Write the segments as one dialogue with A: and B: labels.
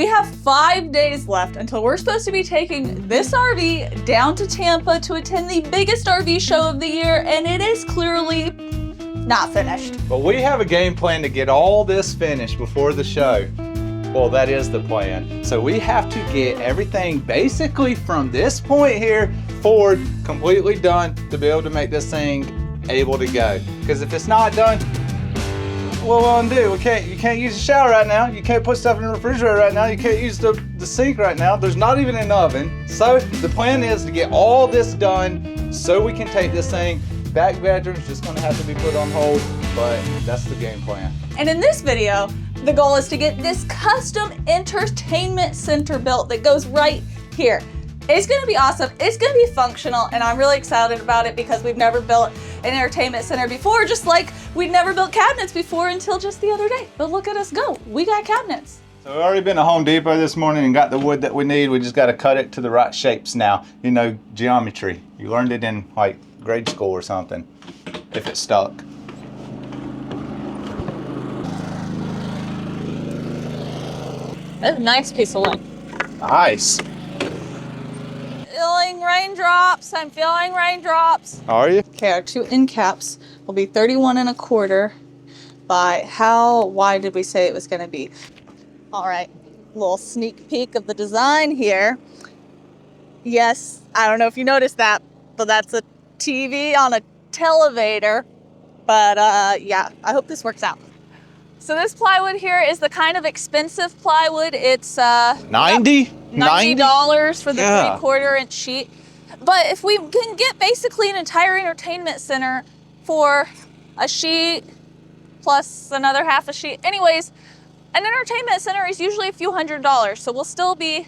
A: We have 5 days left until we're supposed to be taking this RV down to Tampa to attend the biggest RV show of the year, and it is clearly not finished.
B: But we have a game plan to get all this finished before the show. Well, that is the plan. So we have to get everything basically from this point here forward completely done to be able to make this thing able to go. Because if it's not done, what will undo? You can't use the shower right now. You can't put stuff in the refrigerator right now. You can't use the sink right now. There's not even an oven. So the plan is to get all this done so we can take this thing. Back bedroom's just gonna have to be put on hold, but that's the game plan.
A: And in this video, the goal is to get this custom entertainment center built that goes right here. It's gonna be awesome, it's gonna be functional, and I'm really excited about it because we've never built an entertainment center before, just like we'd never built cabinets before until just the other day. But look at us go, we got cabinets.
B: So we've already been to Home Depot this morning and got the wood that we need. We just gotta cut it to the right shapes now. You know, geometry. You learned it in like grade school or something, if it stuck.
A: That's a nice piece of wood.
B: Nice.
A: Feeling raindrops, I'm feeling raindrops.
B: Are you?
A: Okay, our 2 end caps will be 31 1/4 by, how wide did we say it was gonna be? All right, little sneak peek of the design here. Yes, I don't know if you noticed that, but that's a TV on a Televator. But yeah, I hope this works out. So this plywood here is the kind of expensive plywood. It's $90 for the 3/4 inch sheet. But if we can get basically an entire entertainment center for a sheet plus another half a sheet. Anyways, an entertainment center is usually a few $100s. So we'll still be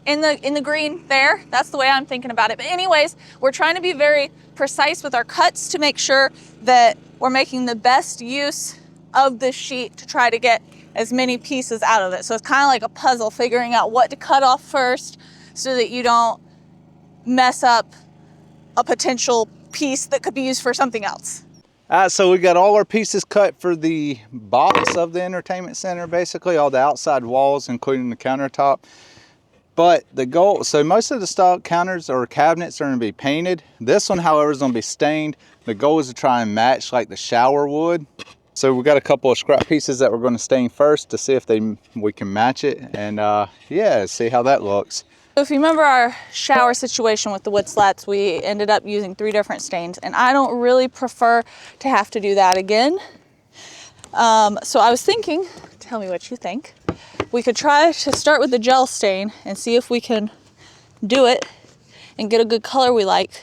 A: in the green there. That's the way I'm thinking about it. But anyways, we're trying to be very precise with our cuts to make sure that we're making the best use of this sheet to try to get as many pieces out of it. So it's kind of like a puzzle, figuring out what to cut off first so that you don't mess up a potential piece that could be used for something else.
B: So we got all our pieces cut for the box of the entertainment center, basically all the outside walls, including the countertop. But the goal, so most of the stock counters or cabinets are gonna be painted. This one, however, is gonna be stained. The goal is to try and match like the shower wood. So we got a couple of scrap pieces that we're gonna stain first to see if we can match it. And yeah, see how that looks.
A: So if you remember our shower situation with the wood slats, we ended up using 3 different stains, and I don't really prefer to have to do that again. So I was thinking, tell me what you think, we could try to start with the gel stain and see if we can do it and get a good color we like.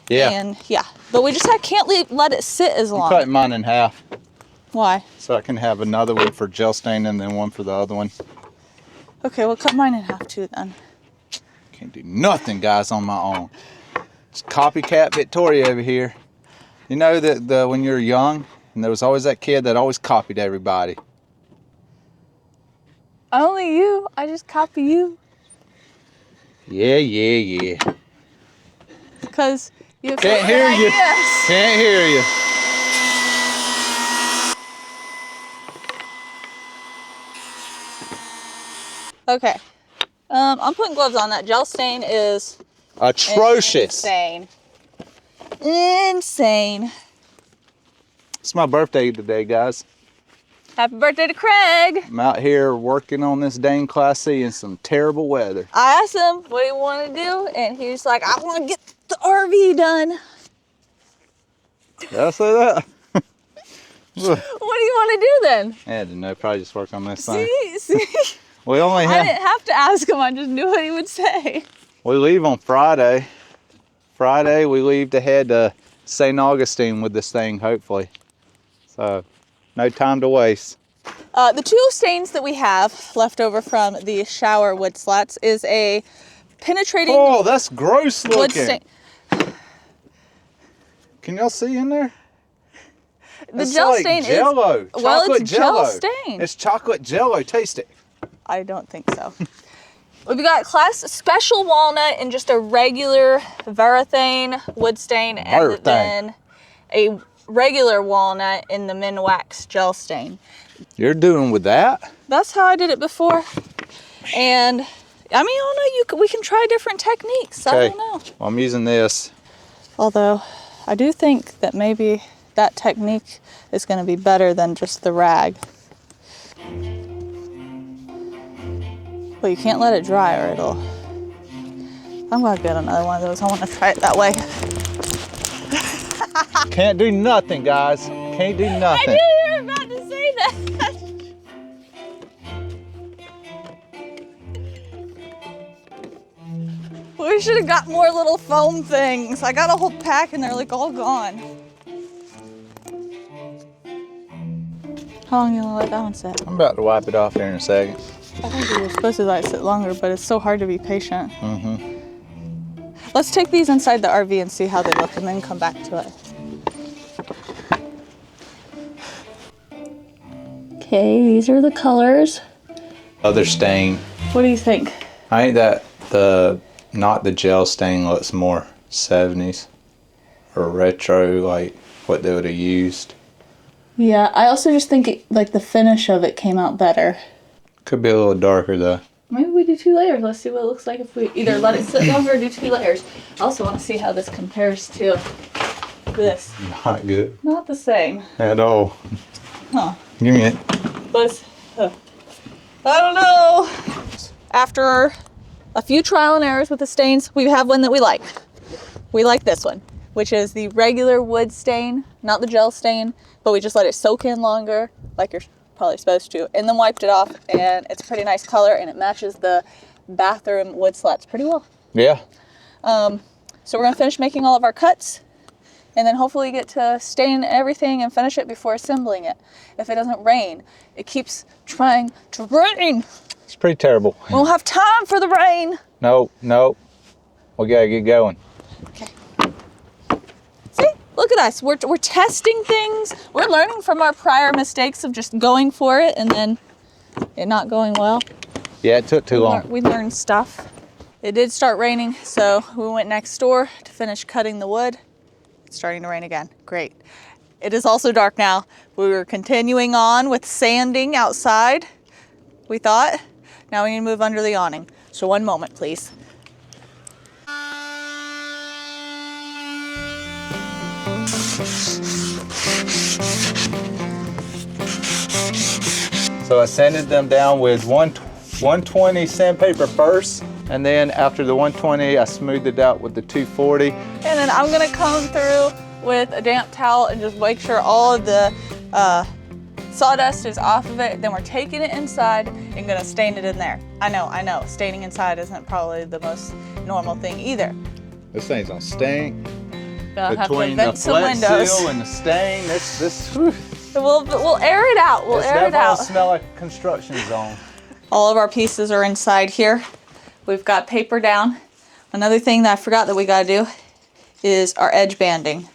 B: Yeah.
A: And yeah, but we just can't let it sit as long.
B: Cut mine in half.
A: Why?
B: So I can have another one for gel stain and then one for the other one.
A: Okay, well cut mine in half too then.
B: Can't do nothing, guys, on my own. It's copycat Victoria over here. You know that when you're young, and there was always that kid that always copied everybody.
A: Only you. I just copy you.
B: Yeah.
A: Because you have
B: Can't hear you. Can't hear you.
A: Okay. I'm putting gloves on. That gel stain is
B: atrocious.
A: Insane.
B: It's my birthday today, guys.
A: Happy birthday to Craig.
B: I'm out here working on this dang Class C in some terrible weather.
A: I asked him what he wanted to do, and he's like, I want to get the RV done.
B: Did I say that?
A: What do you want to do then?
B: I don't know. Probably just work on this thing.
A: See?
B: We only
A: I didn't have to ask him. I just knew what he would say.
B: We leave on Friday. Friday, we leave to head to St. Augustine with this thing, hopefully. So, no time to waste.
A: The 2 stains that we have left over from the shower wood slats is a penetrating.
B: Oh, that's gross looking.
A: Wood stain.
B: Can y'all see in there?
A: The
B: it's
A: gel
B: like
A: stain
B: Jell-O.
A: is well,
B: chocolate
A: it's
B: Jell-O.
A: gel stain.
B: It's chocolate Jell-O. Taste it.
A: I don't think so. We've got class special walnut and just a regular Varathane wood stain, and then a regular walnut in the Minwax gel stain.
B: You're doing with that?
A: That's how I did it before. And I mean, I don't know, we can try different techniques.
B: Okay.
A: I don't know.
B: Well, I'm using this.
A: Although I do think that maybe that technique is going to be better than just the rag. Well, you can't let it dry or it'll... I'm going to get another one of those. I want to try it that way.
B: Can't do nothing, guys. Can't do nothing.
A: I knew you were about to say that. We should have got more little foam things. I got a whole pack and they're like all gone. How long are you gonna let that one sit?
B: I'm about to wipe it off here in a second.
A: I think we were supposed to let it sit longer, but it's so hard to be patient.
B: Mm-hmm.
A: Let's take these inside the RV and see how they look and then come back to it. Okay, these are the colors.
B: Other stain.
A: What do you think?
B: I think that not the gel stain looks more 70s or retro, like what they would have used.
A: Yeah, I also just think like the finish of it came out better.
B: Could be a little darker though.
A: Maybe we do 2 layers. Let's see what it looks like if we either let it sit longer or do 2 layers. I also want to see how this compares to this.
B: Not good.
A: Not the same.
B: At all.
A: Huh.
B: Give me it.
A: But I don't know. After a few trial and errors with the stains, we have one that we like. We like this one, which is the regular wood stain, not the gel stain, but we just let it soak in longer, like you're probably supposed to, and then wiped it off, and it's a pretty nice color, and it matches the bathroom wood slats pretty well.
B: Yeah.
A: So we're gonna finish making all of our cuts, and then hopefully get to stain everything and finish it before assembling it. If it doesn't rain, it keeps trying to rain.
B: It's pretty terrible.
A: We don't have time for the rain.
B: No. We gotta get going.
A: Okay. See, look at us. We're testing things. We're learning from our prior mistakes of just going for it and then it not going well.
B: Yeah, it took too long.
A: We learned stuff. It did start raining, so we went next door to finish cutting the wood. It's starting to rain again. Great. It is also dark now. We were continuing on with sanding outside, we thought. Now we need to move under the awning. So one moment, please.
B: So I sanded them down with 120 sandpaper first, and then after the 120, I smoothed it out with the 240.
A: And then I'm gonna come through with a damp towel and just make sure all of the sawdust is off of it. Then we're taking it inside and gonna stain it in there. I know, staining inside isn't probably the most normal thing either.
B: This thing's gonna stink.
A: Gonna have to
B: Between the
A: vent some
B: flat
A: windows.
B: seal and the stain, this whew.
A: We'll air it out. We'll air it out.
B: It's smell like a construction zone.
A: All of our pieces are inside here. We've got paper down. Another thing that I forgot that we gotta do is our edge banding.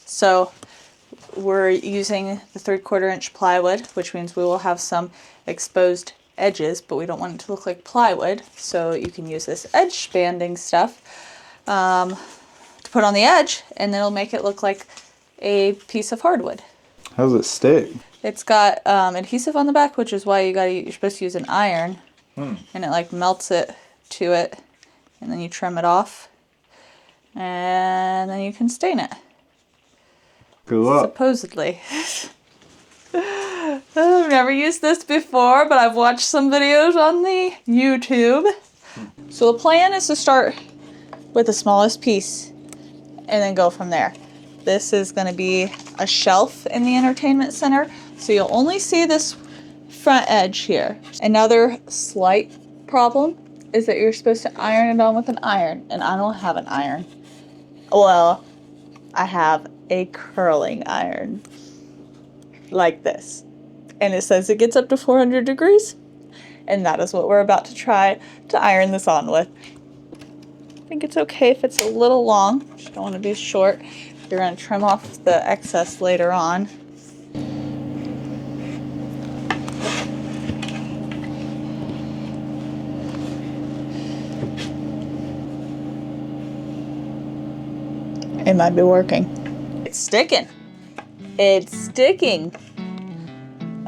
A: So we're using the 3/4 inch plywood, which means we will have some exposed edges, but we don't want it to look like plywood. So you can use this edge banding stuff to put on the edge, and then it'll make it look like a piece of hardwood.
B: How does it stick?
A: It's got adhesive on the back, which is why you're supposed to use an iron, and it like melts it to it, and then you trim it off, and then you can stain it.
B: Good luck.
A: Supposedly. I've never used this before, but I've watched some videos on the YouTube. So the plan is to start with the smallest piece and then go from there. This is going to be a shelf in the entertainment center, so you'll only see this front edge here. Another slight problem is that you're supposed to iron it on with an iron, and I don't have an iron. Well, I have a curling iron like this, and it says it gets up to 400 degrees, and that is what we're about to try to iron this on with. I think it's okay if it's a little long. Just don't want to be short. You're going to trim off the excess later on. It might be working. It's sticking. It's sticking.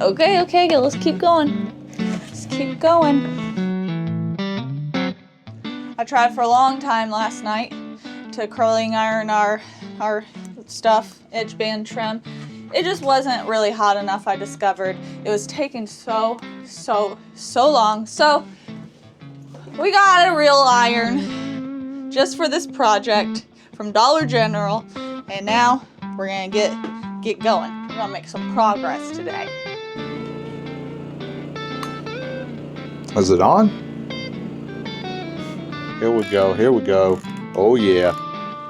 A: Okay, let's keep going. Let's keep going. I tried for a long time last night to curling iron our stuff, edge band trim. It just wasn't really hot enough, I discovered. It was taking so long. So we got a real iron just for this project from Dollar General, and now we're gonna get going. We're gonna make some progress today.
B: Is it on? Here we go, here we go. Oh yeah.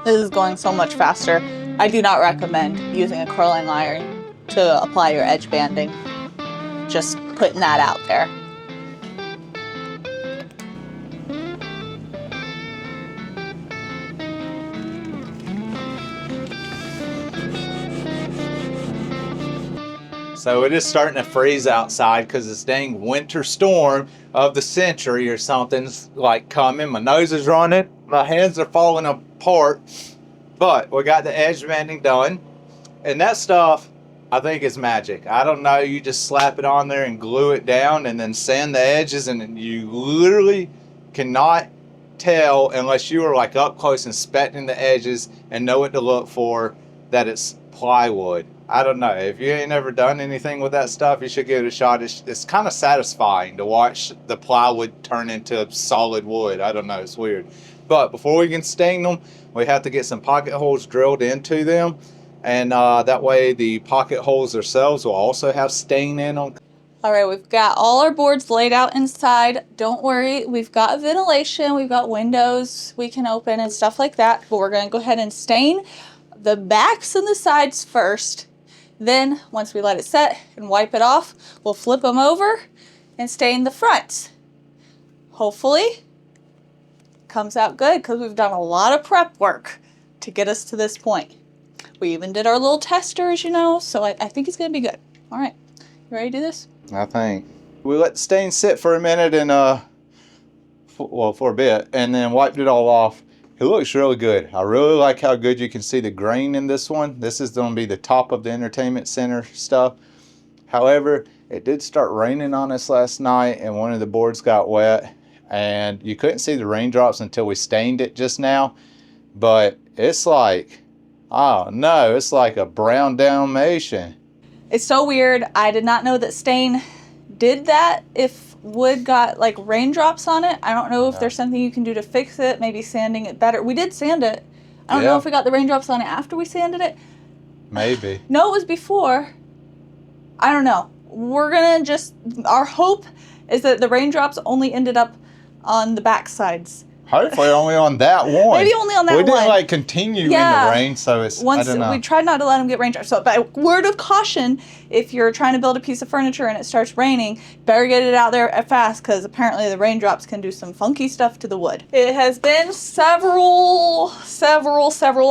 A: This is going so much faster. I do not recommend using a curling iron to apply your edge banding. Just putting that out there.
B: So it is starting to freeze outside because this dang winter storm of the century or something's like coming. My nose is running, my hands are falling apart, but we got the edge banding done. And that stuff, I think, is magic. I don't know, you just slap it on there and glue it down and then sand the edges, and you literally cannot tell unless you are like up close inspecting the edges and know what to look for that it's plywood. I don't know. If you ain't ever done anything with that stuff, you should give it a shot. It's kind of satisfying to watch the plywood turn into solid wood. I don't know. It's weird. But before we can stain them, we have to get some pocket holes drilled into them. And that way the pocket holes themselves will also have stain in them.
A: All right, we've got all our boards laid out inside. Don't worry, we've got ventilation, we've got windows we can open and stuff like that. But we're going to go ahead and stain the backs and the sides first. Then, once we let it set and wipe it off, we'll flip them over and stain the fronts. Hopefully, it comes out good because we've done a lot of prep work to get us to this point. We even did our little tester, as you know, so I think it's going to be good. All right, you ready to do this?
B: I think. We let the stain sit for a minute and, for a bit, and then wiped it all off. It looks really good. I really like how good you can see the grain in this one. This is going to be the top of the entertainment center stuff. However, it did start raining on us last night and one of the boards got wet, and you couldn't see the raindrops until we stained it just now. But it's like, oh no, it's like a brown Dalmatian.
A: It's so weird. I did not know that stain did that if wood got like raindrops on it. I don't know if there's something you can do to fix it, maybe sanding it better. We did sand it. I don't know if we got the raindrops on it after we sanded it.
B: Maybe.
A: No, it was before. I don't know. We're gonna just, our hope is that the raindrops only ended up on the back sides.
B: Hopefully only on that one.
A: Maybe only on that one.
B: We didn't like continue in the rain, so it's, I don't know.
A: We tried not to let them get raindrops. So, by word of caution, if you're trying to build a piece of furniture and it starts raining, better get it out there fast because apparently the raindrops can do some funky stuff to the wood. It has been several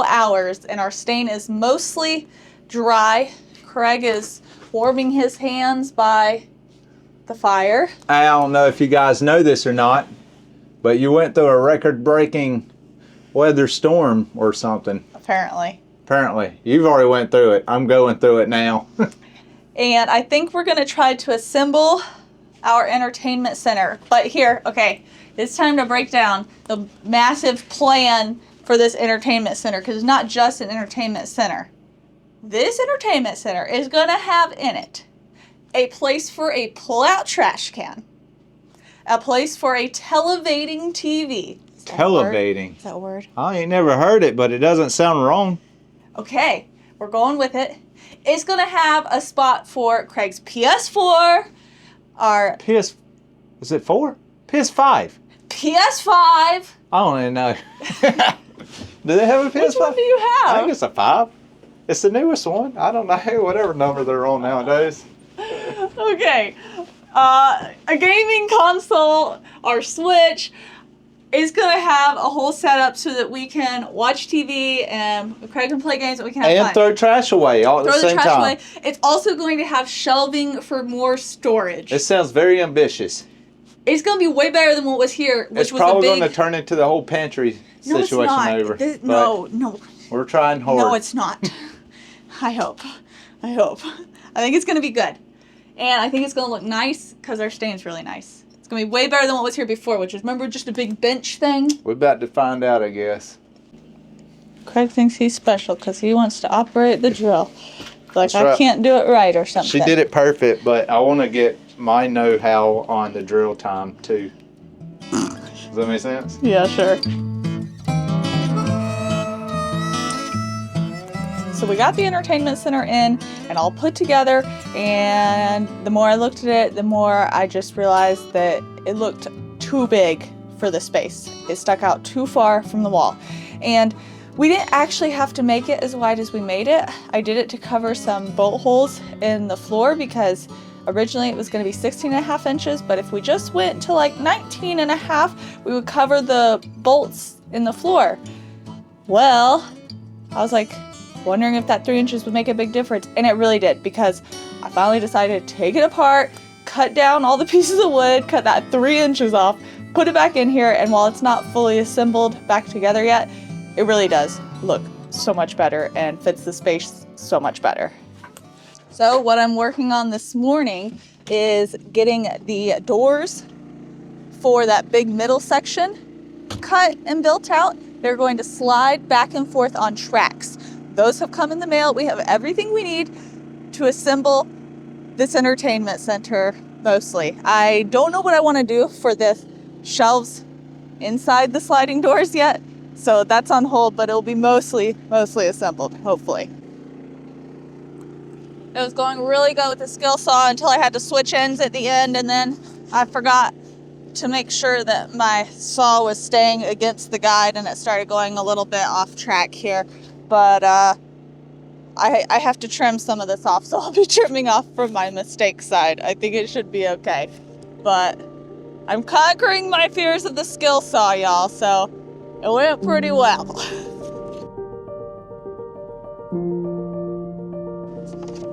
A: hours and our stain is mostly dry. Craig is warming his hands by the fire.
B: I don't know if you guys know this or not, but you went through a record-breaking weather storm or something.
A: Apparently.
B: Apparently. You've already went through it. I'm going through it now.
A: And I think we're going to try to assemble our entertainment center. But here, okay, it's time to break down the massive plan for this entertainment center, because it's not just an entertainment center. This entertainment center is going to have in it a place for a pull-out trash can, a place for a televating TV.
B: Televating?
A: Is that a word?
B: I ain't never heard it, but it doesn't sound wrong.
A: Okay, we're going with it. It's going to have a spot for Craig's PS4, our...
B: Is it 4? PS5.
A: PS5.
B: I don't even know. Do they have a PS5?
A: Which one do you have?
B: I think it's a 5. It's the newest one. I don't know, whatever number they're on nowadays.
A: Okay. A gaming console, our Switch, is going to have a whole setup so that we can watch TV and Craig can play games and we can have fun.
B: And throw trash away all at the same time. Away.
A: It's also going to have shelving for more storage.
B: It sounds very ambitious.
A: It's going to be way better than what was here, which
B: it's
A: was
B: probably
A: a big...
B: going to turn into the whole pantry situation over.
A: No.
B: We're trying hard.
A: No, it's not. I hope. I think it's going to be good. And I think it's going to look nice because our stain's really nice. It's gonna be way better than what was here before, which is, remember, just a big bench thing?
B: We're about to find out, I guess.
A: Craig thinks he's special because he wants to operate the drill. Like,
B: That's right.
A: I can't do it right or something.
B: She did it perfect, but I want to get my know-how on the drill time, too. Does that make sense?
A: Yeah, sure. So we got the entertainment center in and all put together, and the more I looked at it, the more I just realized that it looked too big for the space. It stuck out too far from the wall. And we didn't actually have to make it as wide as we made it. I did it to cover some bolt holes in the floor because originally it was going to be 16.5 inches, but if we just went to like 19.5, we would cover the bolts in the floor. Well, I was like wondering if that 3 inches would make a big difference, and it really did, because I finally decided to take it apart, cut down all the pieces of wood, cut that 3 inches off, put it back in here, and while it's not fully assembled back together yet, it really does look so much better and fits the space so much better. So what I'm working on this morning is getting the doors for that big middle section cut and built out. They're going to slide back and forth on tracks. Those have come in the mail. We have everything we need to assemble this entertainment center mostly. I don't know what I want to do for the shelves inside the sliding doors yet. So that's on hold, but it'll be mostly assembled, hopefully. It was going really good with the skill saw until I had to switch ends at the end, and then I forgot to make sure that my saw was staying against the guide, and it started going a little bit off track here. But I have to trim some of this off, so I'll be trimming off from my mistake side. I think it should be okay. But I'm conquering my fears of the skill saw, y'all, so it went pretty well.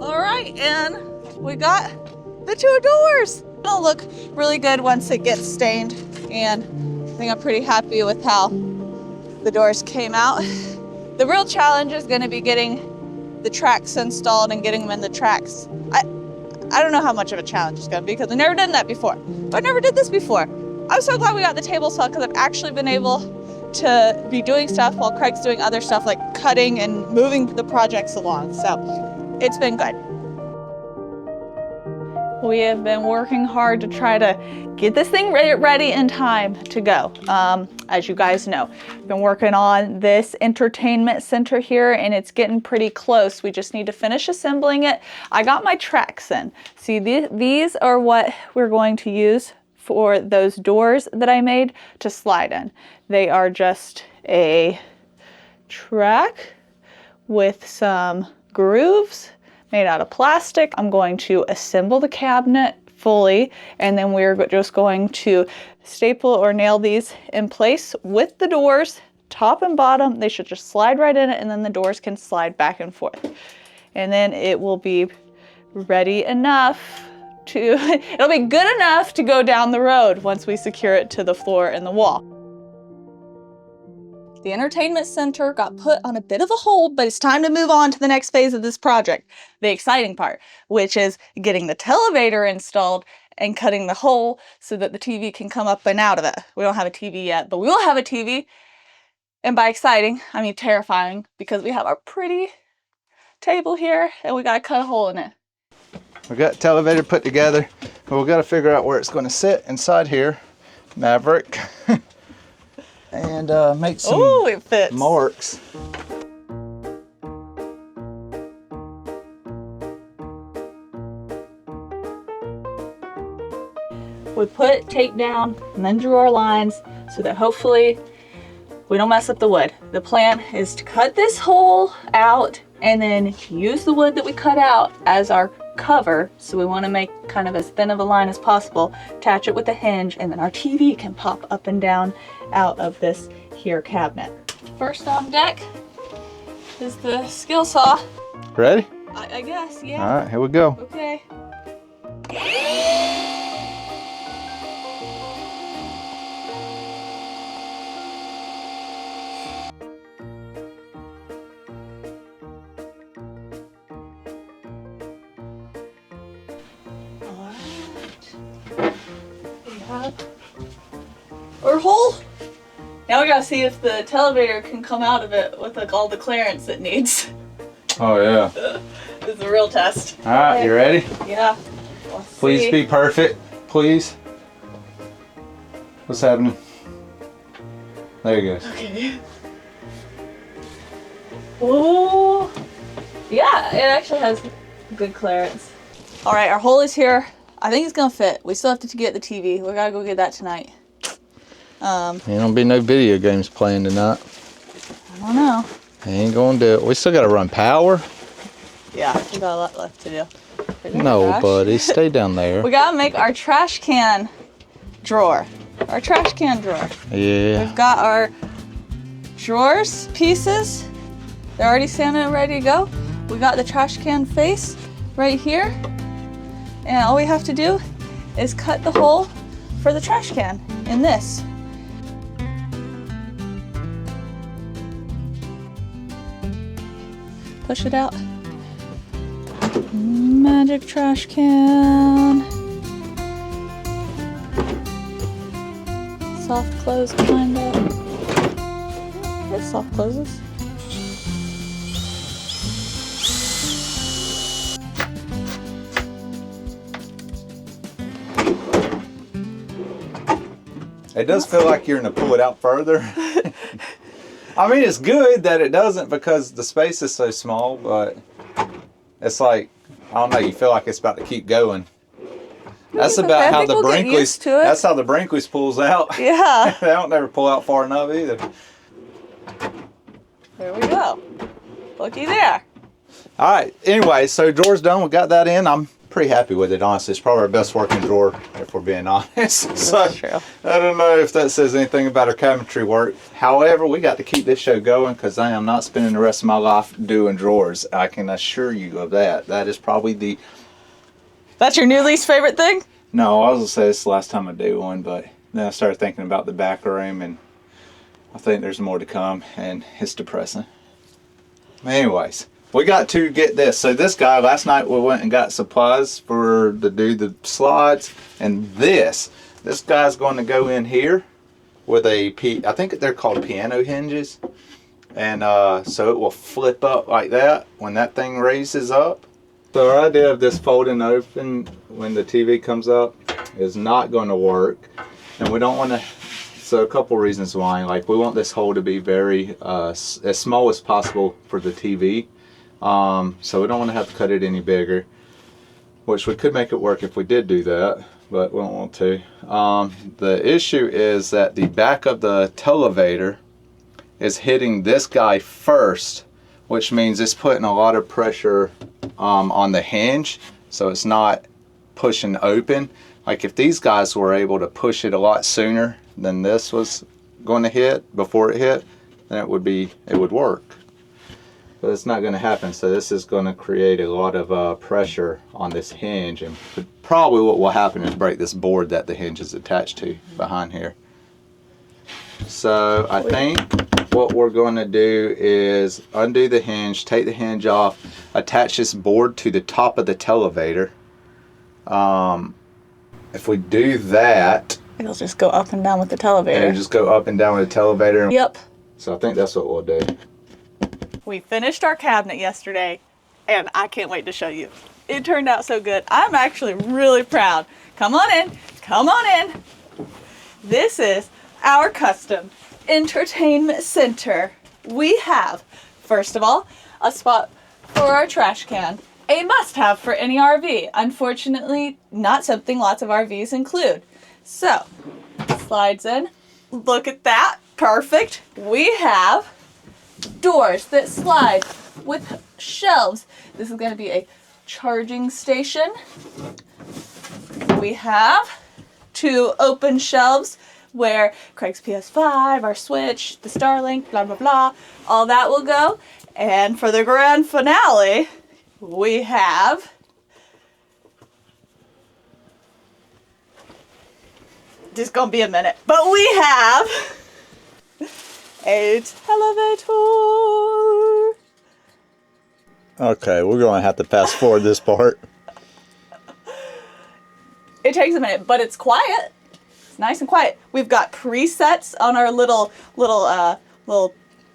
A: All right, and we got the 2 doors. It'll look really good once it gets stained, and I think I'm pretty happy with how the doors came out. The real challenge is going to be getting the tracks installed and getting them in the tracks. I don't know how much of a challenge it's going to be because I've never done that before. But I never did this before. I'm so glad we got the table saw because I've actually been able to be doing stuff while Craig's doing other stuff like cutting and moving the projects along. So it's been good. We have been working hard to try to get this thing ready in time to go. As you guys know, been working on this entertainment center here and it's getting pretty close. We just need to finish assembling it. I got my tracks in. See, these are what we're going to use for those doors that I made to slide in. They are just a track with some grooves made out of plastic. I'm going to assemble the cabinet fully, and then we're just going to staple or nail these in place with the doors, top and bottom. They should just slide right in it, and then the doors can slide back and forth. And then it will be ready enough it'll be good enough to go down the road once we secure it to the floor and the wall. The entertainment center got put on a bit of a hold, but it's time to move on to the next phase of this project, the exciting part, which is getting the televator installed and cutting the hole so that the TV can come up and out of it. We don't have a TV yet, but we will have a TV. And by exciting, I mean terrifying, because we have our pretty table here and we gotta cut a hole in it.
B: We got the televator put together, but we got to figure out where it's going to sit inside here. Maverick. And make some
A: it fits.
B: marks.
A: We put tape down and then drew our lines so that hopefully we don't mess up the wood. The plan is to cut this hole out and then use the wood that we cut out as our cover. So we want to make kind of as thin of a line as possible, attach it with a hinge, and then our TV can pop up and down out of this here cabinet. First on deck is the skill saw.
B: Ready?
A: I guess, yeah.
B: All right, here we go.
A: Okay. We have our hole. Now we gotta see if the Televator can come out of it with like all the clearance it needs.
B: Oh yeah.
A: This is a real test.
B: All right, okay. You ready?
A: Yeah.
B: Please be perfect, please. What's happening? There it goes.
A: Okay. Oh, yeah, it actually has good clearance. All right, our hole is here. I think it's gonna fit. We still have to get the TV. We gotta go get that tonight. There
B: don't be no video games playing tonight.
A: I don't know.
B: Ain't gonna do it. We still gotta run power.
A: Yeah, we got a lot left to do.
B: No, buddy, stay down there.
A: We gotta make our trash can drawer. Our trash can drawer.
B: Yeah.
A: We've got our drawers pieces. They're already standing and ready to go. We got the trash can face right here. And all we have to do is cut the hole for the trash can in this. Push it out. Magic trash can. Soft close, kind of. It soft closes.
B: It does feel like you're gonna pull it out further. I mean, it's good that it doesn't because the space is so small, but it's like, I don't know, you feel like it's about to keep going. That's about how the Brinkleys, that's how the Brinkleys pulls out.
A: Yeah.
B: They don't never pull out far enough either.
A: There we go. Looky there.
B: All right, anyway, so drawer's done, we got that in. I'm pretty happy with it, honestly. It's probably our best working drawer, if we're being honest. So,
A: true.
B: I don't know if that says anything about our cabinetry work. However, we got to keep this show going because I am not spending the rest of my life doing drawers. I can assure you of that. That is probably the...
A: That's your new least favorite thing?
B: No, I was going to say this is the last time I do one, but then I started thinking about the back room, and I think there's more to come, and it's depressing. Anyways, we got to get this. So this guy, last night we went and got supplies to do the slides, and this guy's going to go in here with I think they're called piano hinges, and so it will flip up like that when that thing raises up. So our idea of this folding open when the TV comes up is not going to work, and we don't want to. So a couple reasons why. Like, we want this hole to be very as small as possible for the TV. So we don't want to have to cut it any bigger, which we could make it work if we did do that, but we don't want to. The issue is that the back of the Televator is hitting this guy first, which means it's putting a lot of pressure on the hinge, so it's not pushing open. Like, if these guys were able to push it a lot sooner than this was going to hit, before it hit, then it would work. But it's not going to happen, so this is going to create a lot of pressure on this hinge, and probably what will happen is break this board that the hinge is attached to behind here. So I think what we're going to do is undo the hinge, take the hinge off, attach this board to the top of the Televator. If we do that,
A: it'll just go up and down with the Televator.
B: It'll just go up and down with the Televator.
A: Yep.
B: So I think that's what we'll do.
A: We finished our cabinet yesterday, and I can't wait to show you. It turned out so good. I'm actually really proud. Come on in. Come on in. This is our custom entertainment center. We have, first of all, a spot for our trash can. A must-have for any RV. Unfortunately, not something lots of RVs include. So, slides in. Look at that. Perfect. We have doors that slide with shelves. This is going to be a charging station. We have 2 open shelves where Craig's PS5, our Switch, the Starlink, blah, blah, blah, all that will go. And for the grand finale, we have just gonna be a minute, but we have a Televator.
B: Okay, we're going to have to fast forward this part.
A: It takes a minute, but it's quiet. nice and quiet. We've got presets on our little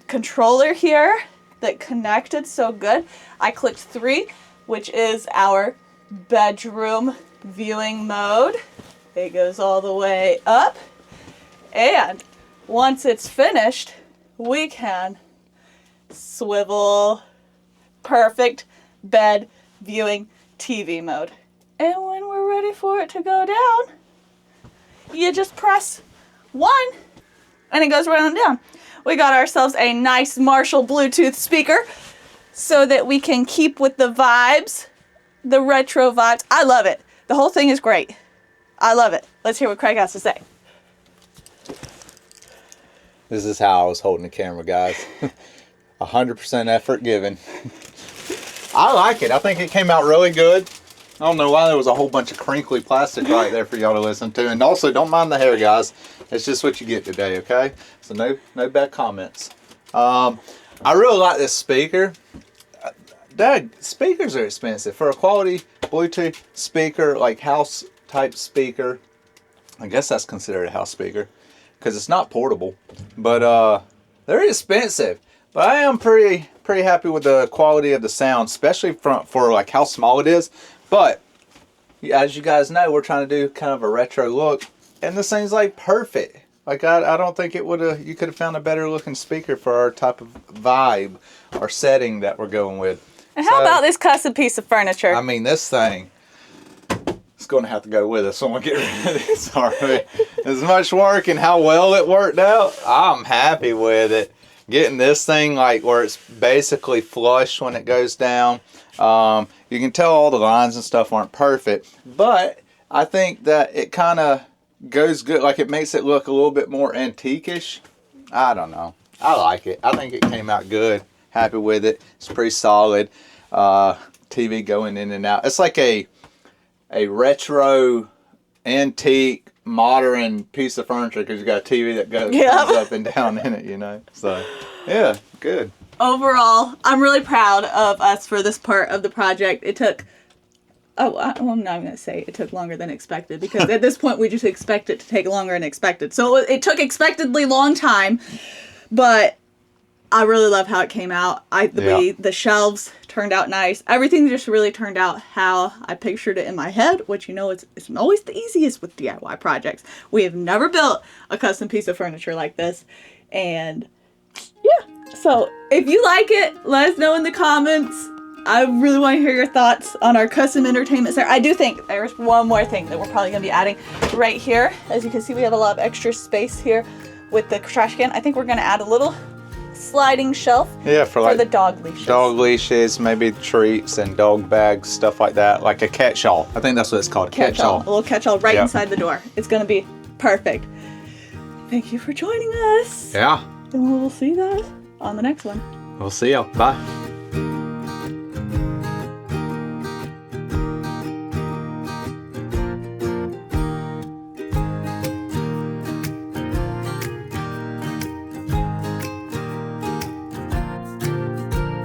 A: controller here that connected so good. I clicked 3, which is our bedroom viewing mode. It goes all the way up. And once it's finished, we can swivel. Perfect bed viewing TV mode. And when we're ready for it to go down, you just press 1 and it goes right on down. We got ourselves a nice Marshall Bluetooth speaker so that we can keep with the vibes, the retro vibes. I love it. The whole thing is great. I love it. Let's hear what Craig has to say.
B: This is how I was holding the camera, guys. 100% effort given. I like it. I think it came out really good. I don't know why there was a whole bunch of crinkly plastic right there for y'all to listen to. And also, don't mind the hair, guys. It's just what you get today, okay? So no bad comments. I really like this speaker. Dad, speakers are expensive. For a quality Bluetooth speaker, like house type speaker, I guess that's considered a house speaker because it's not portable. But they're expensive. But I am pretty happy with the quality of the sound, especially for like how small it is. But as you guys know, we're trying to do kind of a retro look, and this thing's like perfect. Like I don't think it would have. You could have found a better looking speaker for our type of vibe or setting that we're going with.
A: And how about this custom piece of furniture?
B: I mean, this thing. It's going to have to go with us when we get rid of this. As much work and how well it worked out, I'm happy with it. Getting this thing like where it's basically flush when it goes down. You can tell all the lines and stuff aren't perfect, but I think that it kind of goes good. Like it makes it look a little bit more antique-ish. I don't know. I like it. I think it came out good. Happy with it. It's pretty solid. TV going in and out. It's like a retro, antique, modern piece of furniture because you got a TV that goes up and down in it, you know. So, yeah, good.
A: Overall, I'm really proud of us for this part of the project. It took, I'm not going to say it took longer than expected because at this point we just expect it to take longer than expected. So it took expectedly long time, but I really love how it came out. The shelves turned out nice. Everything just really turned out how I pictured it in my head, which, you know, it's always the easiest with DIY projects. We have never built a custom piece of furniture like this. And yeah, so if you like it, let us know in the comments. I really want to hear your thoughts on our custom entertainment center. I do think there's one more thing that we're probably going to be adding right here. As you can see, we have a lot of extra space here with the trash can. I think we're going to add a little sliding shelf for the dog leashes. Dog leashes,
B: maybe treats and dog bags, stuff like that. Like a catch-all. I think that's what it's called, catch-all.
A: A little catch-all right inside the door. It's going to be perfect. Thank you for joining us.
B: Yeah.
A: And we'll see you guys on the next one.
B: We'll see y'all. Bye.